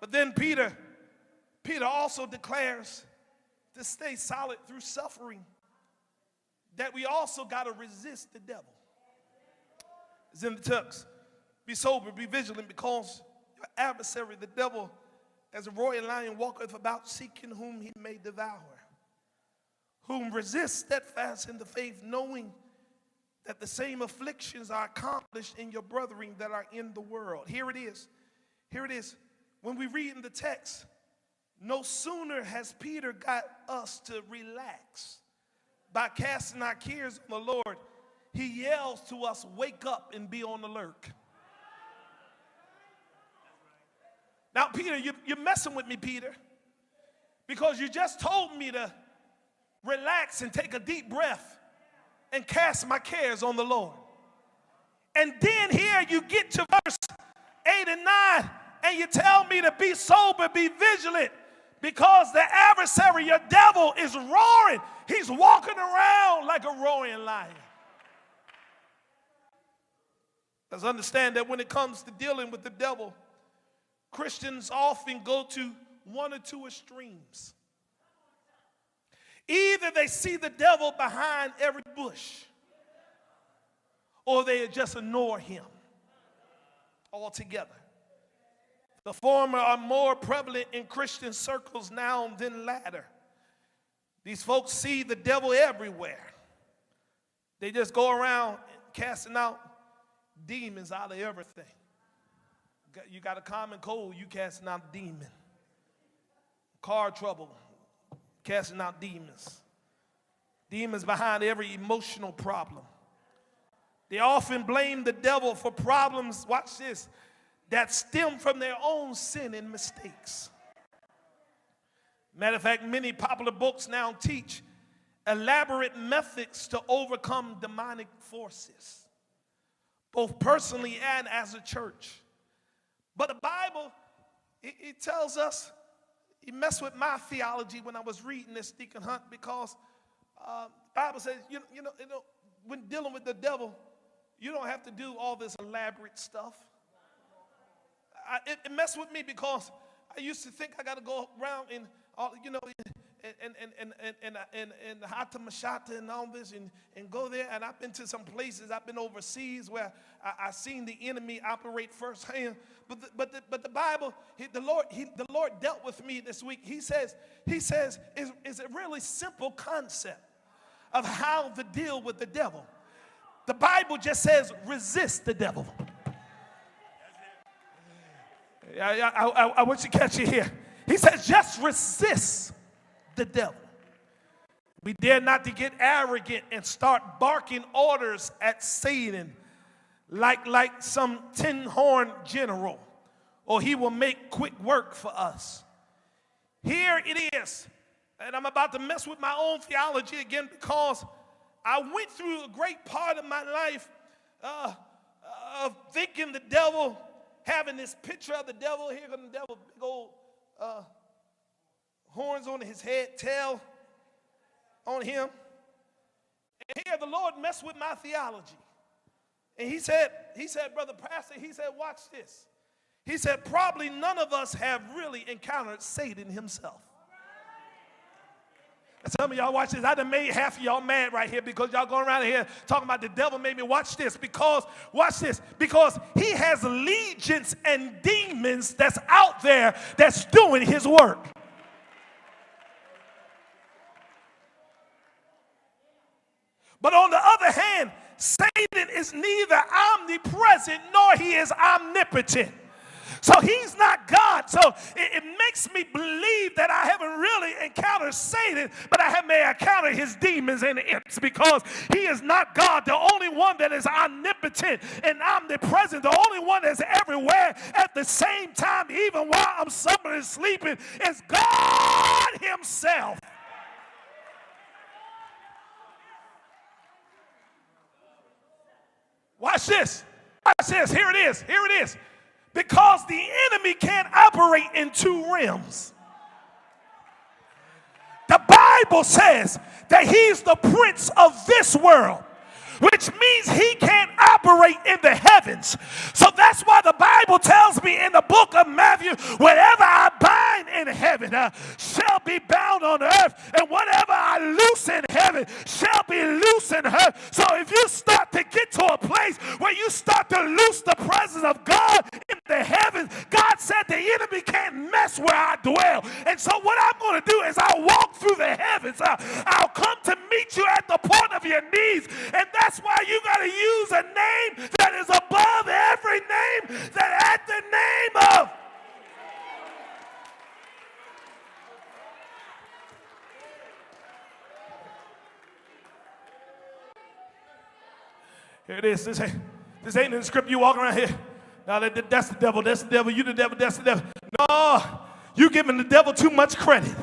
But then Peter also declares to stay solid through suffering, that we also got to resist the devil. It's in the text. Be sober, be vigilant, because your adversary, the devil, as a roaring lion, walketh about seeking whom he may devour. Whom resist steadfast in the faith, knowing that the same afflictions are accomplished in your brethren that are in the world. Here it is. Here it is. When we read in the text, no sooner has Peter got us to relax by casting our cares on the Lord, he yells to us, wake up and be on alert. Now, Peter, you're messing with me, Peter, because you just told me to relax and take a deep breath and cast my cares on the Lord. And then here you get to verse 8 and 9, and you tell me to be sober, be vigilant, because the adversary, your devil, is roaring. He's walking around like a roaring lion. Let's understand that when it comes to dealing with the devil, Christians often go to one or two extremes. Either they see the devil behind every bush, or they just ignore him altogether. The former are more prevalent in Christian circles now than latter. These folks see the devil everywhere. They just go around casting out demons out of everything. You got a common cold, you casting out a demon. Car trouble, casting out demons. Demons behind every emotional problem. They often blame the devil for problems, watch this, that stem from their own sin and mistakes. Matter of fact, many popular books now teach elaborate methods to overcome demonic forces, both personally and as a church. But the Bible, it tells us, it messed with my theology when I was reading this, Deacon Hunt, because the Bible says, you know, when dealing with the devil, you don't have to do all this elaborate stuff. It messed with me because I used to think I got to go around and Hata Mashata and all this and go there. And I've been to some places. I've been overseas where I've seen the enemy operate firsthand. But the Bible, the Lord dealt with me this week. He says, it's a really simple concept of how to deal with the devil. The Bible just says, resist the devil. I want you to catch it here. He says, just resist the devil. We dare not to get arrogant and start barking orders at Satan like some tin-horn general, or he will make quick work for us. Here it is, and I'm about to mess with my own theology again because I went through a great part of my life of thinking the devil, having this picture of the devil. Here comes the devil, big old horns on his head, tail on him. And here the Lord messed with my theology. And he said, Brother Pastor, he said, watch this. He said, probably none of us have really encountered Satan himself. And some of y'all watch this. I done made half of y'all mad right here because y'all going around here talking about the devil made me. Watch this, because he has legions and demons that's out there that's doing his work. But on the other hand, Satan is neither omnipresent nor he is omnipotent. So he's not God. So it makes me believe that I haven't really encountered Satan, but I may encounter his demons and imps, because he is not God. The only one that is omnipotent and omnipresent, the only one that's everywhere at the same time, even while I'm somewhere sleeping, is God himself. Watch this. Watch this. Here it is. Here it is. Because the enemy can't operate in two realms. The Bible says that he's the prince of this world, which means he can't operate in the heavens heavens. So that's why the Bible tells me in the book of Matthew, whatever I bind in heaven shall be bound on earth, and whatever I loose in heaven shall be loose in earth. So if you start to get to a place where you start to loose the presence of God in the heavens, God said the enemy can't mess where I dwell. And so what I'm going to do is I'll walk through the heavens. I'll come to meet you at the point of your knees. And that's why you got to use a name that is above every name, that at the name of. Here it is. This ain't in the script. You walking around here. Now that's the devil. That's the devil. You the devil. That's the devil. No, you giving the devil too much credit.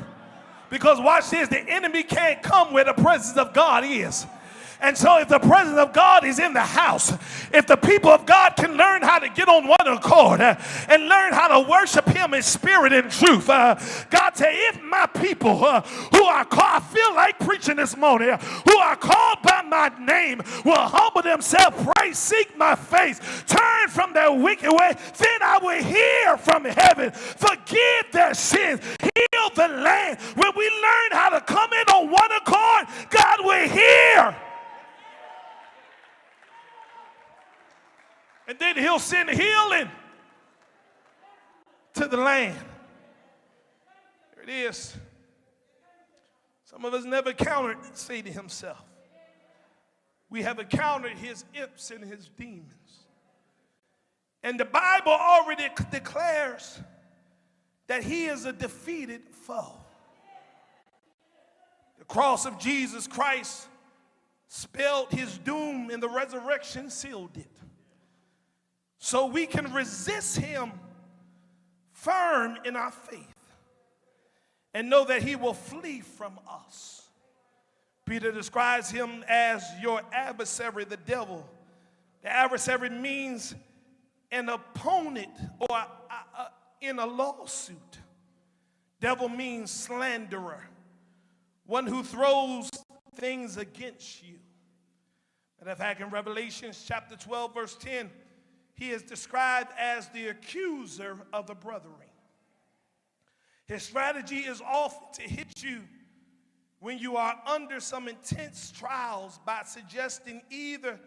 Because watch this. The enemy can't come where the presence of God is. And so if the presence of God is in the house, if the people of God can learn how to get on one accord and learn how to worship him in spirit and truth, God said, if my people who are called, I feel like preaching this morning, who are called by my name will humble themselves, pray, seek my face, turn from their wicked way, then I will hear from heaven, forgive their sins, heal the land. When we learn how to come in on one accord, God will hear. And then he'll send healing to the land. There it is. Some of us never encountered Satan himself. We have encountered his imps and his demons. And the Bible already declares that he is a defeated foe. The cross of Jesus Christ spelled his doom, and the resurrection sealed it. So we can resist him firm in our faith and know that he will flee from us. Peter describes him as your adversary, the devil. The adversary means an opponent or in a lawsuit. Devil means slanderer, one who throws things against you. Matter of fact, in Revelation chapter 12, verse 10, he is described as the accuser of the brethren. His strategy is often to hit you when you are under some intense trials by suggesting either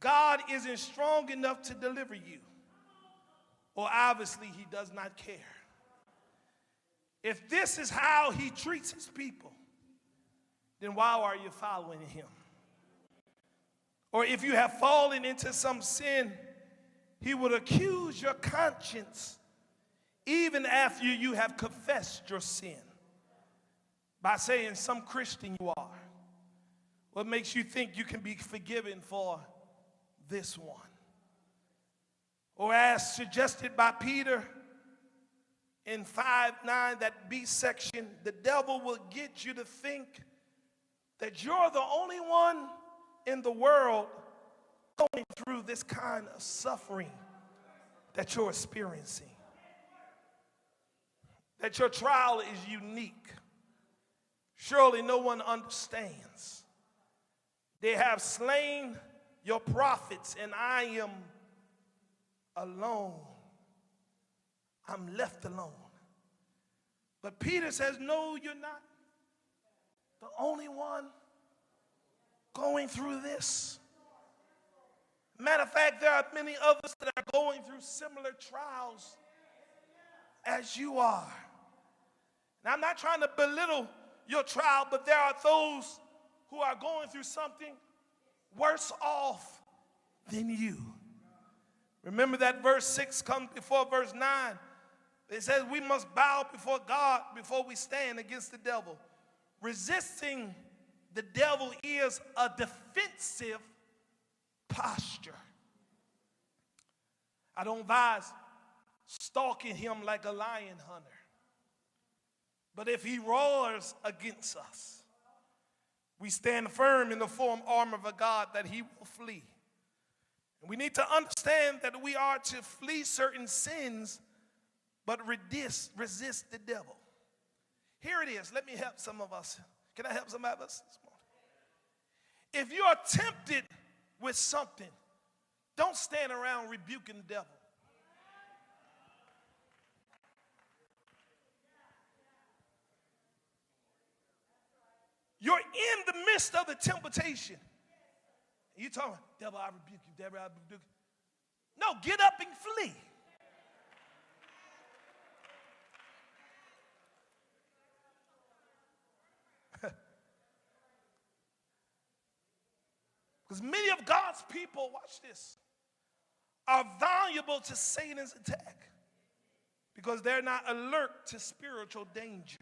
God isn't strong enough to deliver you, or obviously he does not care. If this is how he treats his people, then why are you following him? Or if you have fallen into some sin, he would accuse your conscience even after you have confessed your sin by saying, some Christian you are. What makes you think you can be forgiven for this one? Or as suggested by Peter in 5:9, that B section, the devil will get you to think that you're the only one in the world going through this kind of suffering that you're experiencing. That your trial is unique. Surely no one understands. They have slain your prophets, and I am alone. I'm left alone. But Peter says, no, you're not the only one going through this. Matter of fact, there are many others that are going through similar trials as you are. Now, I'm not trying to belittle your trial, but there are those who are going through something worse off than you. Remember that verse 6 comes before verse 9. It says we must bow before God before we stand against the devil. Resisting the devil is a defensive posture. I don't advise stalking him like a lion hunter. But if he roars against us, we stand firm in the full armor of God that he will flee. And we need to understand that we are to flee certain sins, but resist the devil. Here it is. Let me help some of us. Can I help some of us this morning? If you are tempted with something, Don't stand around rebuking the devil. You're in the midst of the temptation. You talking, devil, I rebuke you, devil, I rebuke you. No, get up and flee. Because many of God's people, watch this, are vulnerable to Satan's attack because they're not alert to spiritual danger.